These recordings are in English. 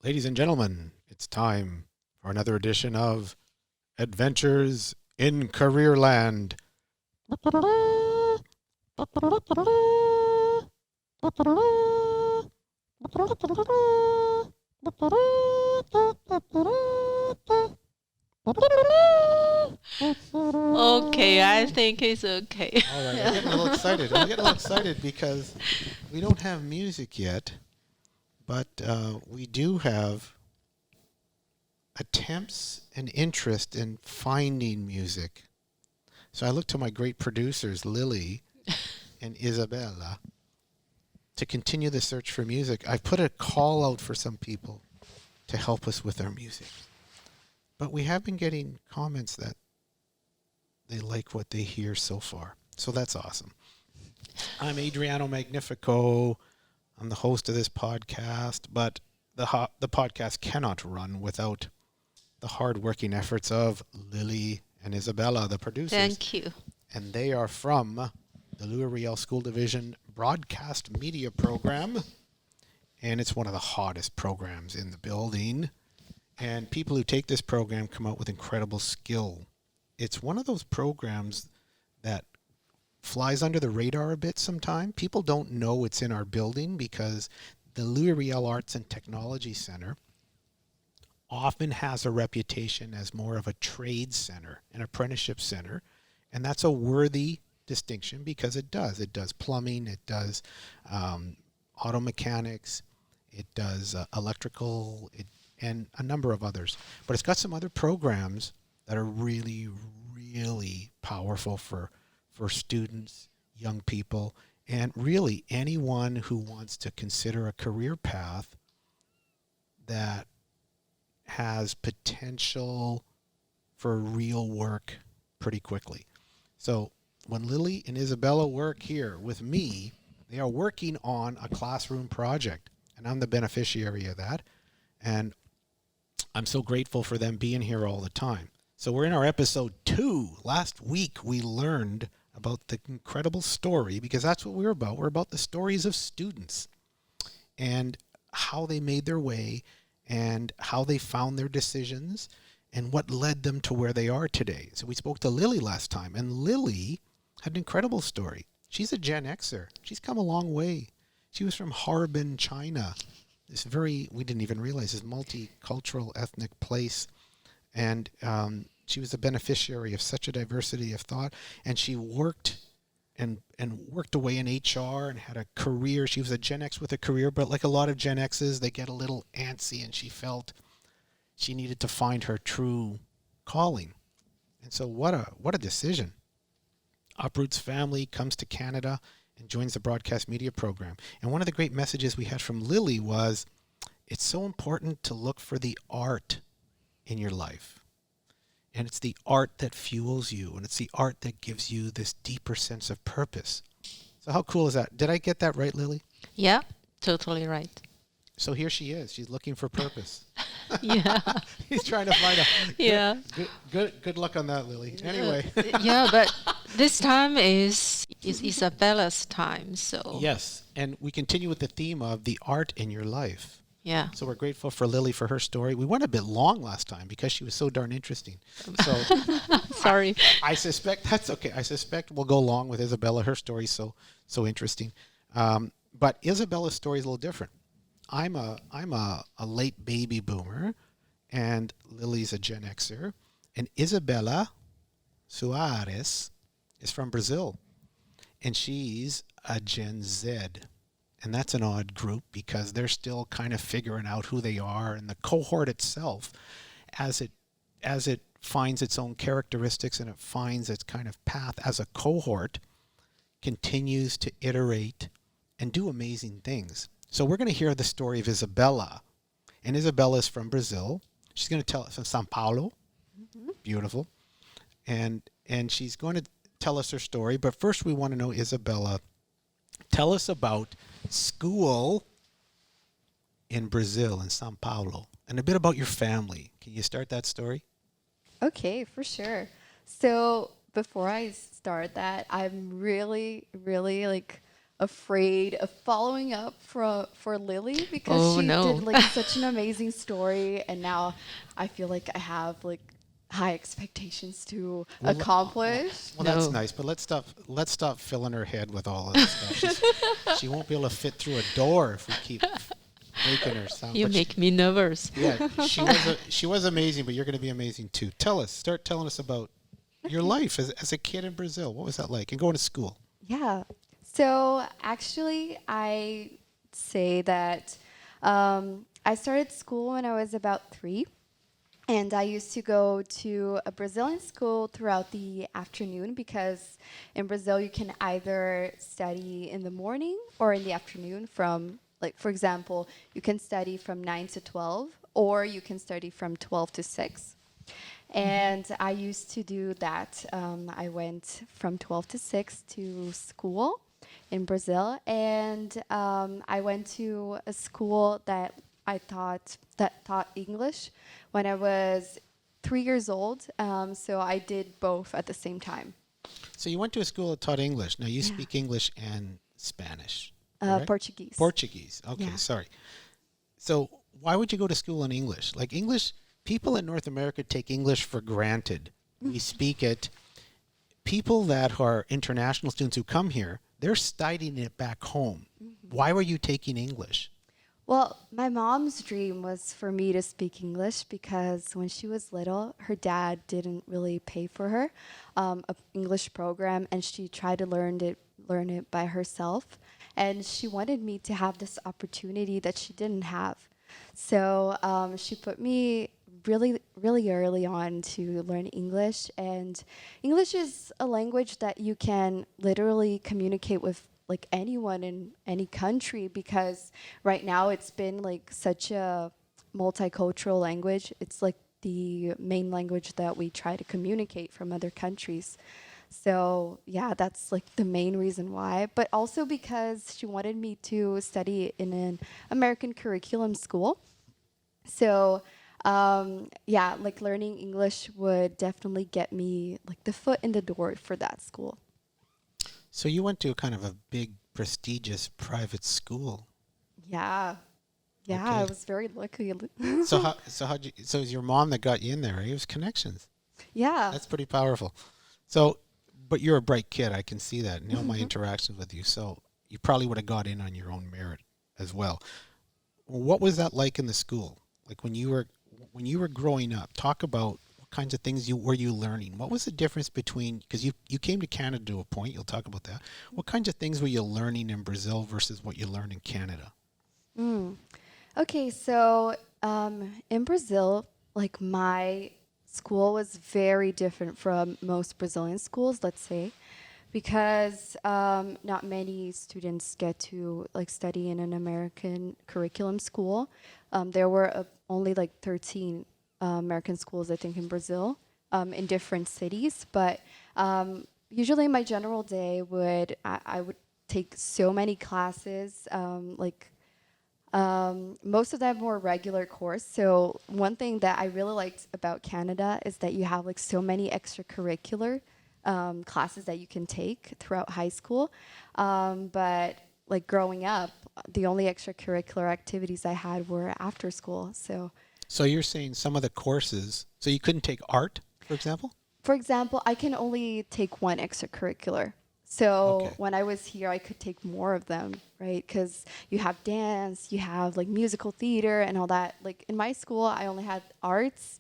Ladies and gentlemen, it's time for another edition of Adventures in Careerland. Okay, I think it's okay. All right, I'm getting a little excited. I'm getting a little excited because we don't have music yet, but we do have attempts and interest in finding music. So I look to my great producers, Lily and Isabella, to continue the search for music. I've put a call out for some people to help us with our music. But we have been getting comments that they like what they hear so far. So that's awesome. I'm Adriano Magnifico. I'm the host of this podcast, but the podcast cannot run without the hard-working efforts of Lily and Isabella, the producers. Thank you. And they are from the Riel School Division Broadcast Media Program. And it's one of the hottest programs in the building. And people who take this program come out with incredible skill. It's one of those programs that flies under the radar a bit sometimes. People don't know it's in our building because the Louis Riel Arts and Technology Center often has a reputation as more of a trade center, an apprenticeship center. And that's a worthy distinction because it does. It does plumbing, it does auto mechanics, it does electrical, and a number of others. But it's got some other programs that are really, really powerful for students, young people, and really anyone who wants to consider a career path that has potential for real work pretty quickly. So when Lily and Isabella work here with me, they are working on a classroom project, and I'm the beneficiary of that. And I'm so grateful for them being here all the time. So we're in our episode 2. Last week we learned about the incredible story, because that's what we're about. We're about the stories of students and how they made their way and how they found their decisions and what led them to where they are today. So we spoke to Lily last time, and Lily had an incredible story. She's a Gen Xer. She's come a long way. She was from Harbin, China. We didn't even realize this multicultural ethnic place. And she was a beneficiary of such a diversity of thought. And she worked and worked away in HR and had a career. She was a Gen X with a career, but like a lot of Gen X's, they get a little antsy, and she felt she needed to find her true calling. And so what a decision. Uproot's family comes to Canada and joins the broadcast media program. And one of the great messages we had from Lily was, it's so important to look for the art in your life. And it's the art that fuels you, and it's the art that gives you this deeper sense of purpose. So how cool is that? Did I get that right, Lily? Yeah, totally right. So here she is. She's looking for purpose. Yeah. He's trying to find a... Yeah. Good luck on that, Lily. Anyway. Yeah, but this time is Isabella's time, so. Yes, and we continue with the theme of the art in your life. Yeah. So we're grateful for Lily for her story. We went a bit long last time because she was so darn interesting. So Sorry. I suspect that's okay. I suspect we'll go long with Isabella. Her story's so interesting. But Isabella's story is a little different. I'm a late baby boomer, and Lily's a Gen Xer, and Isabella Soares is from Brazil, and she's a Gen Z. And that's an odd group because they're still kind of figuring out who they are, and the cohort itself, as it finds its own characteristics and it finds its kind of path as a cohort, continues to iterate and do amazing things. So we're going to hear the story of Isabella, and Isabella is from Brazil. She's going to tell us from São Paulo, beautiful, and she's going to tell us her story. But first, we want to know, Isabella, tell us about school in Brazil, in São Paulo, and a bit about your family. Can you start that story? Okay, for sure. So before I start that, I'm really, really afraid of following up for Lily because Oh, she no. did like such an amazing story, and now I feel like I have like high expectations to Well, accomplish. Well, that's No. nice, but let's stop filling her head with all of this stuff. She won't be able to fit through a door if we keep making her sound. You but make me nervous. yeah, she was amazing, but you're going to be amazing too. Start telling us about your life as a kid in Brazil. What was that like? And going to school. Yeah. So actually, I say that I started school when I was about 3. And I used to go to a Brazilian school throughout the afternoon because in Brazil you can either study in the morning or in the afternoon from, like, for example, you can study from 9 to 12 or you can study from 12 to 6. And I used to do that. I went from 12 to 6 to school in Brazil, and I went to a school that taught English when I was 3 years old. So I did both at the same time. So you went to a school that taught English. Now you speak English and Spanish. Correct? Portuguese. Portuguese. Okay, Yeah. sorry. So why would you go to school in English? Like English, people in North America take English for granted. We speak it. People that are international students who come here, they're studying it back home. Why were you taking English? Well, my mom's dream was for me to speak English because when she was little, her dad didn't really pay for her an English program, and she tried to learn it by herself. And she wanted me to have this opportunity that she didn't have. So she put me really, really early on to learn English. And English is a language that you can literally communicate with like anyone in any country, because right now it's been like such a multicultural language. It's like the main language that we try to communicate from other countries. So yeah, that's like the main reason why. But also because she wanted me to study in an American curriculum school. So yeah, like learning English would definitely get me like the foot in the door for that school. So you went to kind of a big, prestigious private school. Yeah. Yeah, Okay. I was very lucky. So so it was your mom that got you in there, right? It was connections. Yeah. That's pretty powerful. So, but you're a bright kid. I can see that in all my interactions with you. So you probably would have got in on your own merit as well. What was that like in the school? Like when you were growing up, talk about what kinds of things were you learning? What was the difference between, because you came to Canada to a point, you'll talk about that. What kinds of things were you learning in Brazil versus what you learned in Canada? Okay, so in Brazil, like my school was very different from most Brazilian schools, let's say, because not many students get to like study in an American curriculum school. There were only like 13 American schools, I think, in Brazil, in different cities. But usually my general day I would take so many classes, most of them were regular course. So one thing that I really liked about Canada is that you have like so many extracurricular classes that you can take throughout high school. But like growing up, the only extracurricular activities I had were after school. So you're saying some of the courses, so you couldn't take art, for example? For example, I can only take one extracurricular. So Okay. when I was here, I could take more of them, right? Because you have dance, you have like musical theater and all that. Like in my school, I only had arts,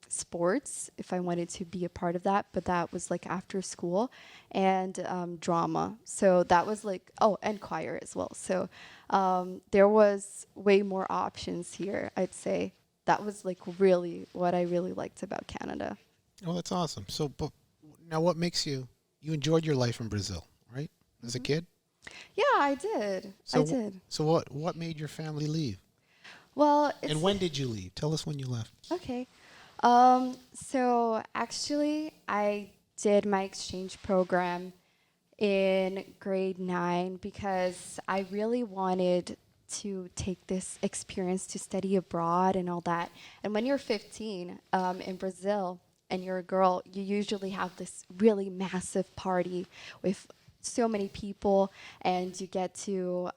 sports, if I wanted to be a part of that, but that was like after school, and drama. So that was like, oh, and choir as well. So there was way more options here, I'd say. That was like really what I really liked about Canada. Oh, that's awesome. So, but now what makes you enjoyed your life in Brazil, right? As a kid? Yeah, I did. So I did. So what made your family leave? Well, And when did you leave? Tell us when you left. okay. So actually, I did my exchange program in grade 9 because I really wanted to take this experience to study abroad and all that. And when you're 15 in Brazil and you're a girl, you usually have this really massive party with so many people, and you get to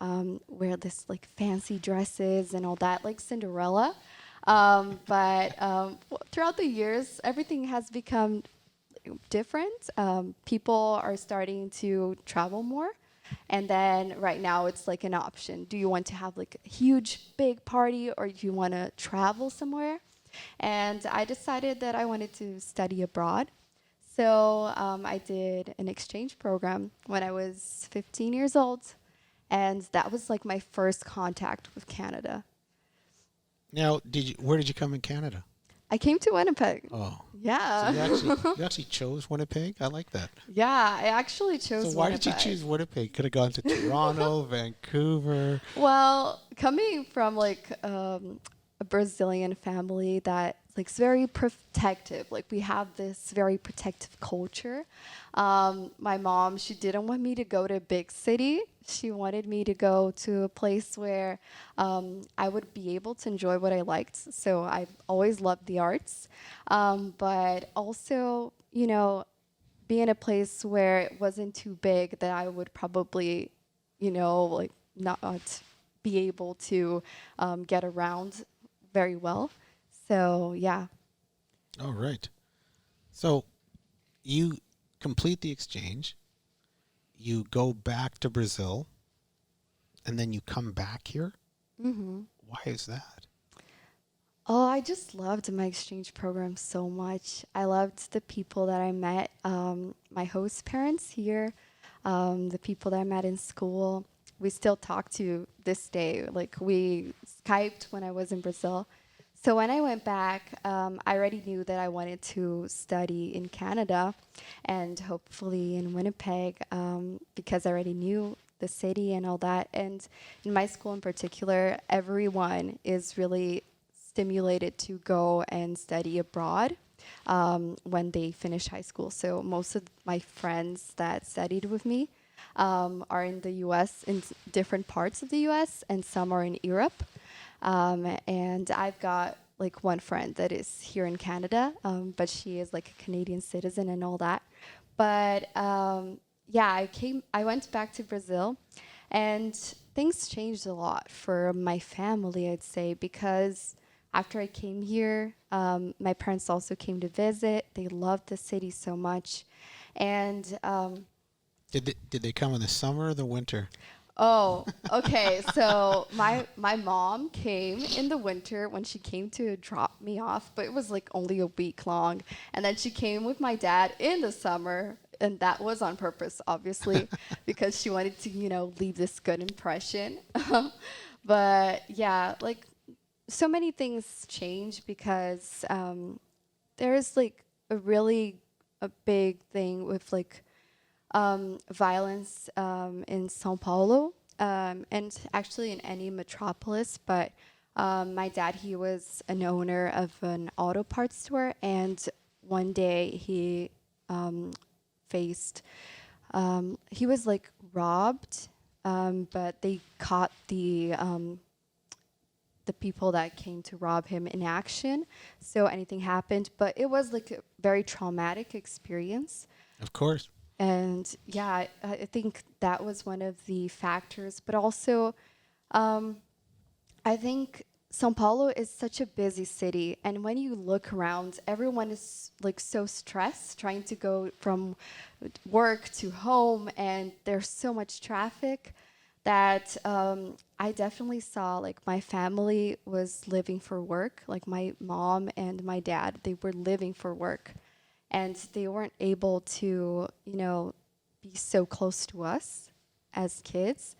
wear this like fancy dresses and all that, like Cinderella. But throughout the years, everything has become different. People are starting to travel more. And then right now it's like an option. Do you want to have like a huge, big party, or do you want to travel somewhere? And I decided that I wanted to study abroad. So I did an exchange program when I was 15 years old. And that was like my first contact with Canada. Now, where did you come in Canada? I came to Winnipeg. Oh. Yeah. So you actually chose Winnipeg? I like that. Yeah, I actually chose So why Winnipeg. did you choose Winnipeg? Could have gone to Toronto, Vancouver. Well, coming from like a Brazilian family that like is very protective, like we have this very protective culture. My mom, she didn't want me to go to a big city. She wanted me to go to a place where I would be able to enjoy what I liked. So I've always loved the arts, but also, you know, be in a place where it wasn't too big that I would probably, you know, like not be able to get around very well. So yeah. All right. So you complete the exchange, you go back to Brazil, and then you come back here? Mm-hmm. Why is that? Oh, I just loved my exchange program so much. I loved the people that I met, my host parents here, the people that I met in school. We still talk to this day. Like we Skyped when I was in Brazil. So when I went back, I already knew that I wanted to study in Canada and hopefully in Winnipeg because I already knew the city and all that. And in my school in particular, everyone is really stimulated to go and study abroad when they finish high school. So most of my friends that studied with me are in the U.S., in different parts of the U.S., and some are in Europe. And I've got like one friend that is here in Canada, but she is like a Canadian citizen and all that. But yeah, I went back to Brazil, and things changed a lot for my family, I'd say, because after I came here, my parents also came to visit. They loved the city so much. And Did they come in the summer or the winter? oh, okay. So my mom came in the winter when she came to drop me off, but it was like only a week long. And then she came with my dad in the summer, and that was on purpose, obviously, because she wanted to, you know, leave this good impression. But yeah, like so many things change because there's like a big thing with like violence in São Paulo, and actually in any metropolis. But my dad, he was an owner of an auto parts store, and one day he faced, he was like robbed, but they caught the people that came to rob him in action. So anything happened, but it was like a very traumatic experience. Of course. And yeah, I think that was one of the factors. But also, I think São Paulo is such a busy city. And when you look around, everyone is like so stressed trying to go from work to home. And there's so much traffic that I definitely saw like my family was living for work. Like my mom and my dad, they were living for work. And they weren't able to, you know, be so close to us as kids.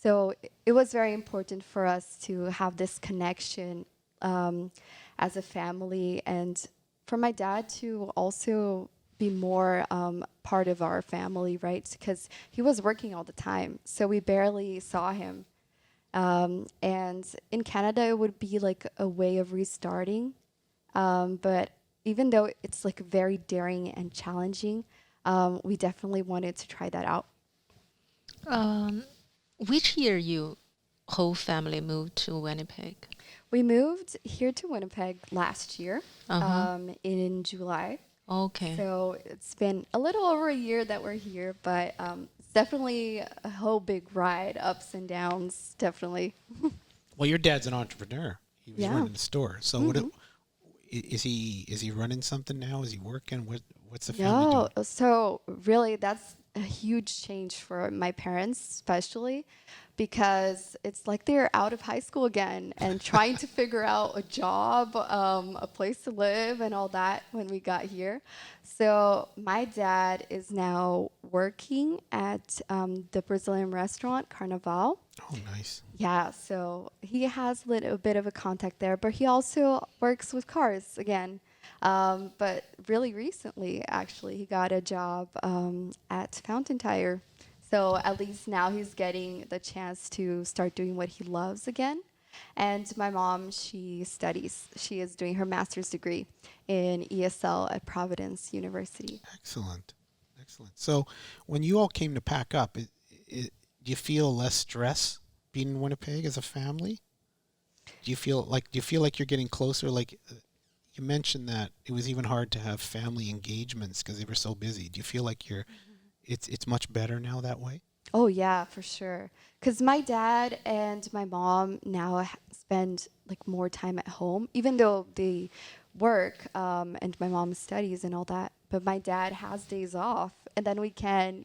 So it was very important for us to have this connection as a family, and for my dad to also be more part of our family, right? Because he was working all the time, so we barely saw him. And in Canada, it would be like a way of restarting, but even though it's like very daring and challenging, we definitely wanted to try that out. Which year you whole family moved to Winnipeg? We moved here to Winnipeg last year, Uh-huh. in July. Okay. So it's been a little over a year that we're here, but definitely a whole big ride, ups and downs, definitely. Well, your dad's an entrepreneur. He was Yeah. running a store. So is he running something now? Is he working? What's the family doing? No, so really that's a huge change for my parents, especially because it's like they're out of high school again and trying to figure out a job, a place to live, and all that when we got here. So my dad is now working at the Brazilian restaurant Carnival. Oh, nice. Yeah, so he has a bit of a contact there, but he also works with cars again. But really recently, actually, he got a job at Fountain Tire. So at least now he's getting the chance to start doing what he loves again. And my mom, she studies. She is doing her master's degree in ESL at Providence University. Excellent. Excellent. So when you all came to pack up, do you feel less stress being in Winnipeg as a family? Do you feel like you're getting closer? Like you mentioned that it was even hard to have family engagements because they were so busy. Do you feel like it's much better now that way? Oh yeah, for sure. Because my dad and my mom now spend like more time at home, even though they work and my mom studies and all that. But my dad has days off, and then we can,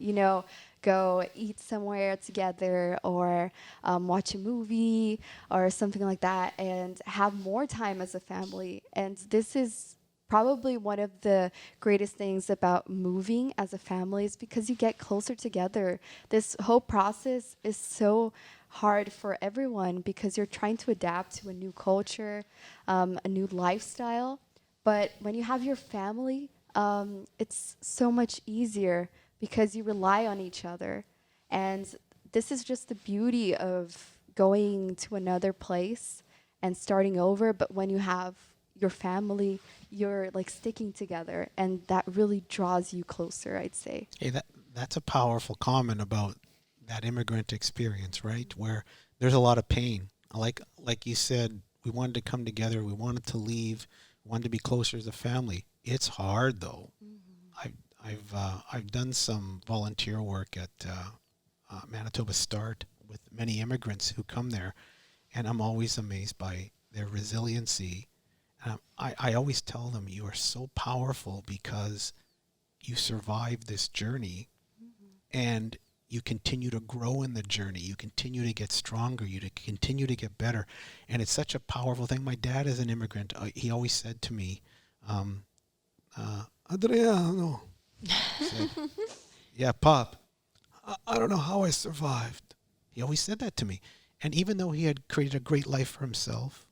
go eat somewhere together or watch a movie or something like that, and have more time as a family. And this is probably one of the greatest things about moving as a family is because you get closer together. This whole process is so hard for everyone because you're trying to adapt to a new culture, a new lifestyle. But when you have your family, it's so much easier because you rely on each other. And this is just the beauty of going to another place and starting over. But when you have your family, you're like sticking together, and that really draws you closer, I'd say. Hey, that's a powerful comment about that immigrant experience, right? Where there's a lot of pain. Like you said, we wanted to come together, we wanted to leave, we wanted to be closer as a family. It's hard though. I've done some volunteer work at Manitoba Start with many immigrants who come there, and I'm always amazed by their resiliency. I always tell them, you are so powerful because you survived this journey, and you continue to grow in the journey. You continue to get stronger. You continue to get better. And it's such a powerful thing. My dad is an immigrant. He always said to me, Adriano, said, yeah, Pop, I don't know how I survived. He always said that to me. And even though he had created a great life for himself,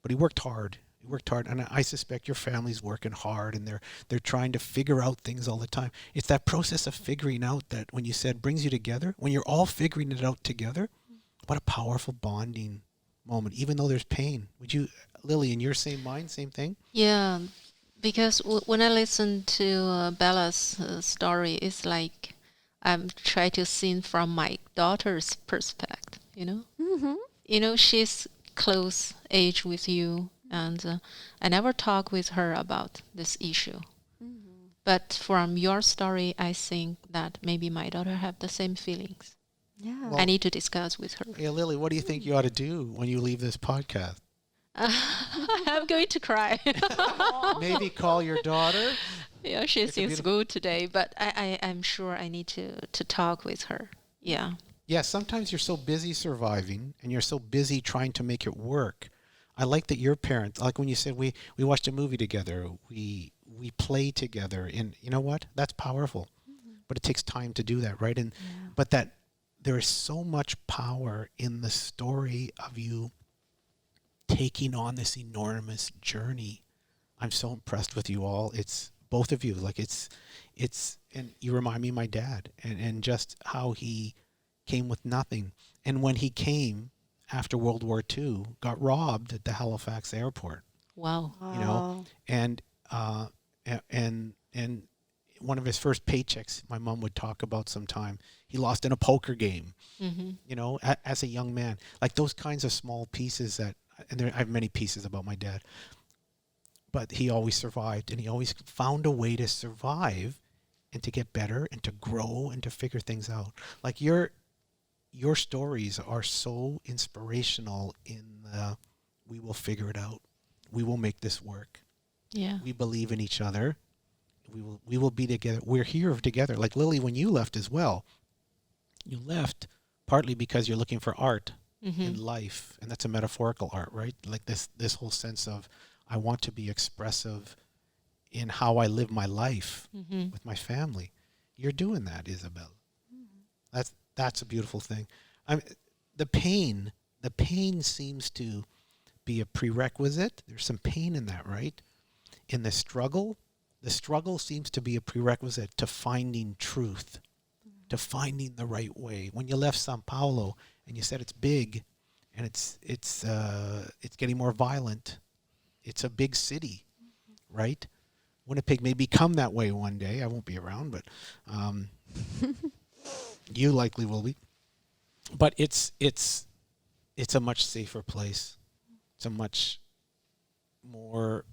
but he worked hard. He worked hard, and I suspect your family's working hard, and they're trying to figure out things all the time. It's that process of figuring out that, when you said, brings you together, when you're all figuring it out together, what a powerful bonding moment, even though there's pain. Would you, Lily, in your same mind, same thing? Yeah, because when I listen to Bella's story, it's like I'm trying to see from my daughter's perspective, Mm-hmm. She's close age with you, and I never talk with her about this issue. Mm-hmm. But from your story, I think that maybe my daughter have the same feelings. Yeah. I need to discuss with her. Yeah, Lily, what do you think you ought to do when you leave this podcast? I'm going to cry. Maybe call your daughter? Yeah, she's It's a in beautiful- school today, but I'm sure I need to talk with her. Yeah. Yeah, sometimes you're so busy surviving and you're so busy trying to make it work. I like that your parents, like when you said we watched a movie together, we play together, and you know what? That's powerful. But it takes time to do that, right? And but that there is so much power in the story of you taking on this enormous journey. I'm so impressed with you all. It's both of you. Like it's and you remind me of my dad and just how he came with nothing. And when he came after World War II, got robbed at the Halifax airport, Wow. and one of his first paychecks, my mom would talk about sometime, he lost in a poker game, as a young man. Like those kinds of small pieces I have many pieces about my dad, but he always survived, and he always found a way to survive and to get better and to grow and to figure things out. Like your stories are so inspirational in the, we will figure it out. We will make this work. Yeah. We believe in each other. We will be together. We're here together. Like Lily, when you left as well, you left partly because you're looking for art in life, and that's a metaphorical art, right? Like this whole sense of, I want to be expressive in how I live my life with my family. You're doing that, Isabella. That's a beautiful thing. The pain seems to be a prerequisite. There's some pain in that, right? In the struggle seems to be a prerequisite to finding truth, to finding the right way. When you left Sao Paulo and you said it's big and it's getting more violent, it's a big city, right? Winnipeg may become that way one day. I won't be around, but you likely will be. But it's a much safer place. It's a much more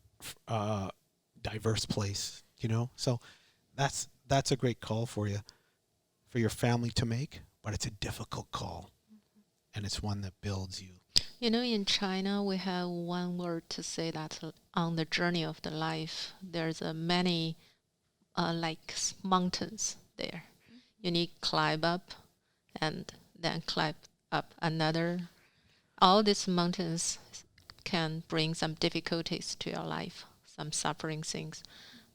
diverse place, you know? So that's a great call for you, for your family to make, but it's a difficult call. And it's one that builds you. You know, in China, we have one word to say that on the journey of the life, there's many mountains there. You need climb up and then climb up another. All these mountains can bring some difficulties to your life, some suffering things.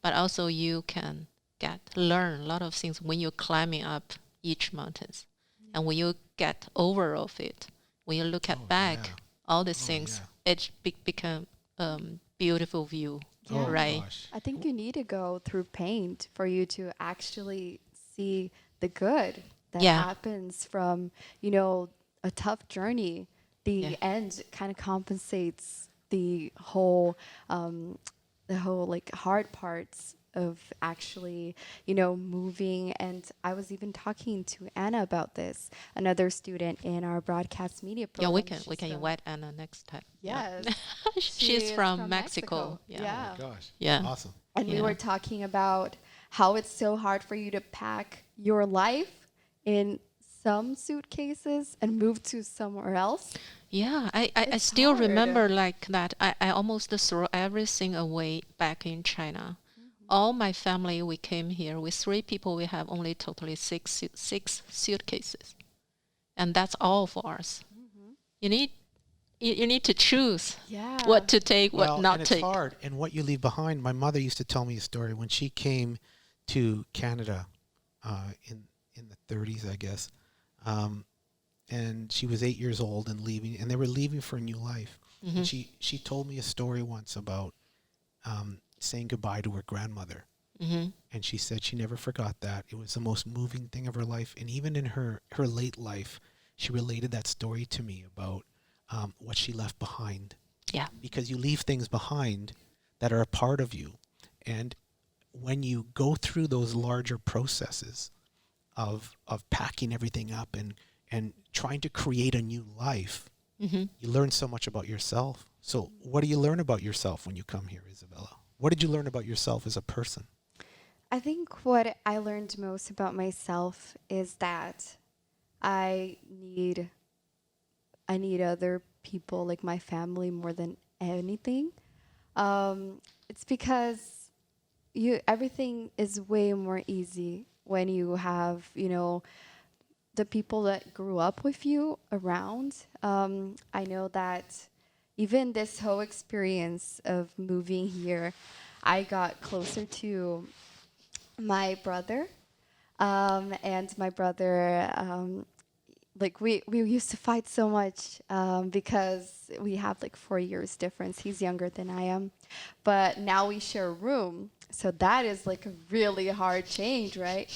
But also you can learn a lot of things when you're climbing up each mountains. And when you get over of it, when you look back, all these things, it become beautiful view, right? Gosh. I think you need to go through pain for you to actually see the good that happens from, a tough journey. The end kind of compensates the whole like hard parts of actually, moving. And I was even talking to Anna about this, another student in our broadcast media program. Yeah, we can invite Anna next time. Yes. She's from Mexico. Yeah. Oh my gosh. Yeah. Awesome. And we were talking about how it's so hard for you to pack your life in some suitcases and move to somewhere else. Yeah, I It's still hard. remember like that. I almost threw everything away back in China. All my family, we came here with 3 people. We have only totally six suitcases, and that's all for us. You need to choose what to take, what not and take. it's hard. And what you leave behind. My mother used to tell me a story when she came to Canada in the 30s, I guess. And she was 8 years old and leaving, and they were leaving for a new life. And she told me a story once about saying goodbye to her grandmother. And she said she never forgot that. It was the most moving thing of her life. And even in her late life, she related that story to me about what she left behind. Yeah. Because you leave things behind that are a part of you. And when you go through those larger processes of packing everything up and trying to create a new life, you learn so much about yourself. So what do you learn about yourself when you come here, Isabella? What did you learn about yourself as a person? I think what I learned most about myself is that I need other people, like my family, more than anything. It's because everything is way more easy when you have, the people that grew up with you around. I know that even this whole experience of moving here, I got closer to my brother. And my brother, like we used to fight so much because we have like 4 years difference. He's younger than I am. But now we share a room. So that is like a really hard change, right?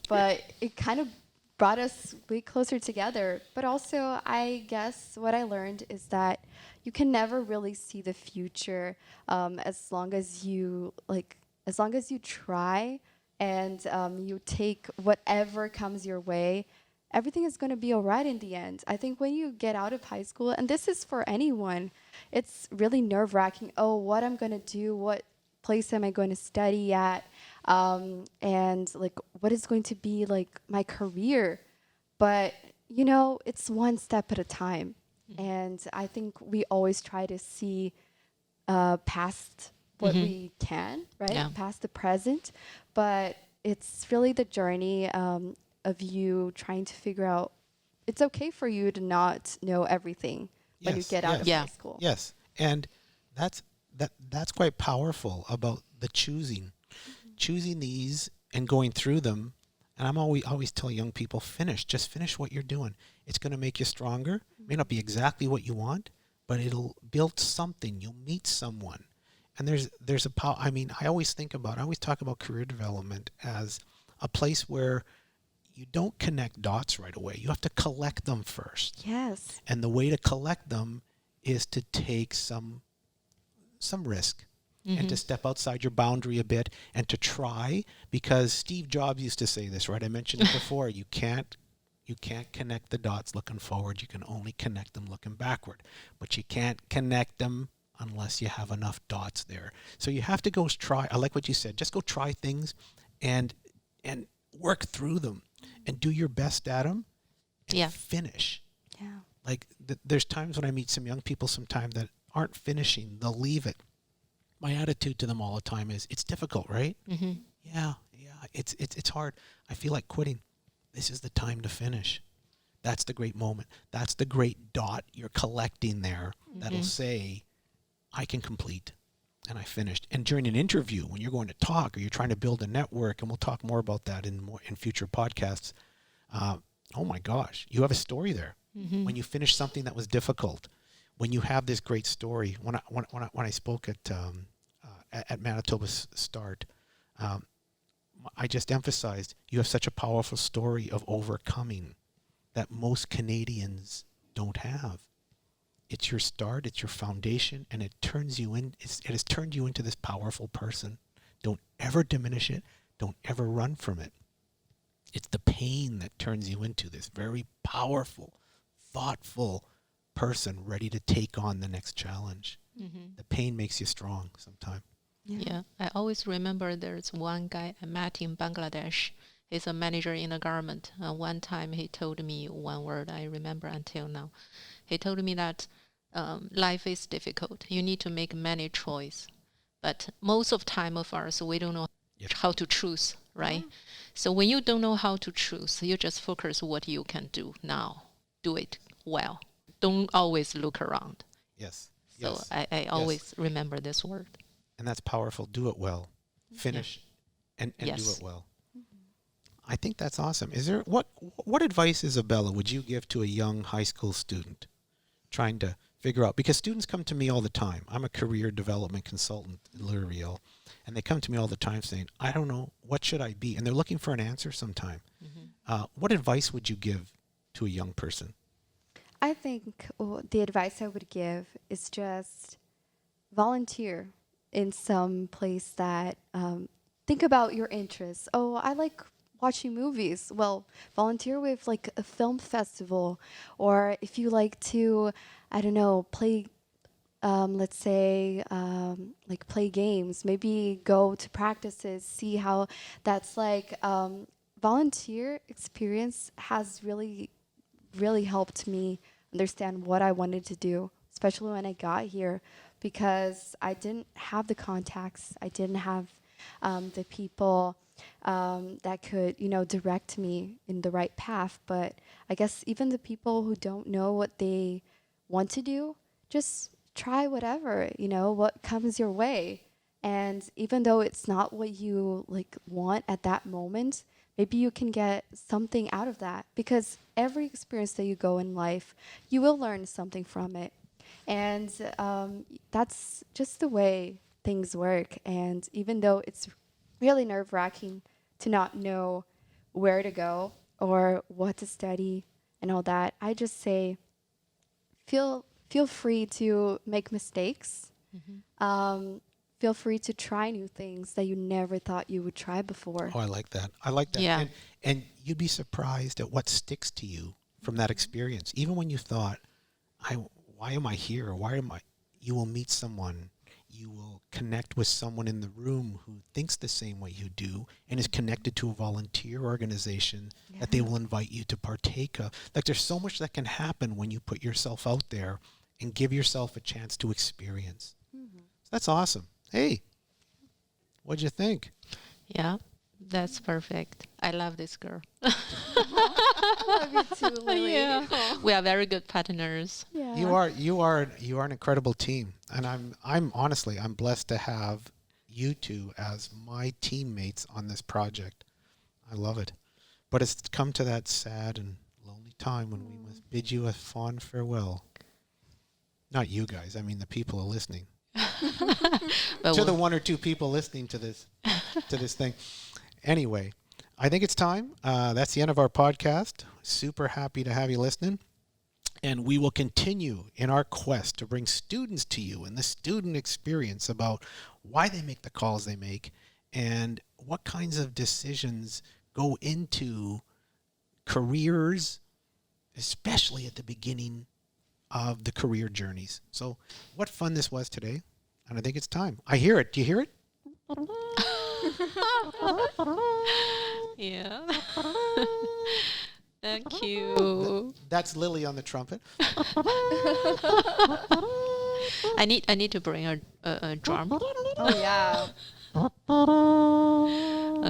But it kind of brought us way closer together. But also, I guess what I learned is that you can never really see the future as long as you try and you take whatever comes your way. Everything is going to be all right in the end. I think when you get out of high school, and this is for anyone, it's really nerve-wracking. Oh, what I'm going to do, what place am I going to study at? and like what is going to be like my career. But you know, it's one step at a time. And I think we always try to see past what we can, right? Yeah. Past the present. But it's really the journey of you trying to figure out it's okay for you to not know everything when you Yes, get out of yes. high school. Yes, and that's quite powerful about the choosing these and going through them. And I'm always tell young people, just finish what you're doing. It's going to make you stronger. May not be exactly what you want, but it'll build something. You'll meet someone, and there's a power. I mean, I always talk about career development as a place where you don't connect dots right away. You have to collect them first. Yes. And the way to collect them is to take some risk and to step outside your boundary a bit and to try, because Steve Jobs used to say this, right? I mentioned it before. You can't connect the dots looking forward. You can only connect them looking backward. But you can't connect them unless you have enough dots there. So you have to go try. I like what you said. Just go try things and work through them and do your best at them and Yeah. finish. Yeah. Like there's times when I meet some young people sometime that aren't finishing. They'll leave it. My attitude to them all the time is, it's difficult, right? Mm-hmm. Yeah. It's hard. I feel like quitting. This is the time to finish. That's the great moment. That's the great dot you're collecting there that'll say, I can complete and I finished. And during an interview, when you're going to talk or you're trying to build a network, and we'll talk more about that in future podcasts, oh my gosh, you have a story there. When you finish something that was difficult, when you have this great story. When I spoke at Manitoba's Start, I just emphasized you have such a powerful story of overcoming that most Canadians don't have. It's your start, it's your foundation, and it turns you in. It has turned you into this powerful person. Don't ever diminish it. Don't ever run from it. It's the pain that turns you into this very powerful, thoughtful person ready to take on the next challenge. The pain makes you strong sometimes. Yeah, I always remember there's one guy I met in Bangladesh. He's a manager in the government. One time he told me one word I remember until now. He told me that life is difficult. You need to make many choices. But most of time of ours, we don't know how to choose, right? So when you don't know how to choose, you just focus what you can do now. Do it well. Don't always look around. Yes. So Yes. I always remember this word. And that's powerful. Do it well. Finish and do Yes. it well. I think that's awesome. Is there what advice, Isabella, would you give to a young high school student trying to figure out, because students come to me all the time. I'm a career development consultant in Riel, and they come to me all the time saying, I don't know, what should I be? And they're looking for an answer sometime. What advice would you give to a young person? I think the advice I would give is just volunteer in some place that think about your interests. Oh, I like watching movies. Well, volunteer with like a film festival, or if you like to, I don't know, play. Let's say like play games. Maybe go to practices. See how that's like. Volunteer experience has really helped me understand what I wanted to do, especially when I got here, because I didn't have the contacts. I didn't have the people that could, direct me in the right path. But I guess even the people who don't know what they want to do, just try whatever, what comes your way. And even though it's not what you want at that moment, maybe you can get something out of that, because every experience that you go in life, you will learn something from it. And that's just the way things work. And even though it's really nerve-wracking to not know where to go or what to study and all that, I just say feel free to make mistakes. Feel free to try new things that you never thought you would try before. Oh, I like that. I like that. Yeah. And you'd be surprised at what sticks to you from that experience. Even when you thought, why am I here? Why am I? You will meet someone. You will will connect with someone in the room who thinks the same way you do and is connected to a volunteer organization that they will invite you to partake of. Like, there's so much that can happen when you put yourself out there and give yourself a chance to experience. So that's awesome. Hey, what'd you think? Yeah, that's perfect. I love this girl. I love you too, Lily. Yeah. We are very good partners. Yeah. You are an incredible team, and I'm honestly blessed to have you two as my teammates on this project. I love it, but it's come to that sad and lonely time when we must bid you a fond farewell. Not you guys, I mean the people are listening. But To the one or two people listening to this thing. Anyway, I think it's time. That's the end of our podcast. Super happy to have you listening. And we will continue in our quest to bring students to you and the student experience about why they make the calls they make and what kinds of decisions go into careers, especially at the beginning of the career journeys. So what fun this was today. And I think it's time. I hear it. Do you hear it? yeah. Thank you. That's Lily on the trumpet. I need to bring a drum. Oh, yeah.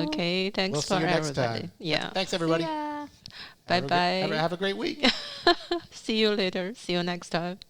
Okay, thanks We'll see for you next everybody. time. Yeah. Thanks, everybody. Yeah. Bye bye. Have a great week. See you later. See you next time.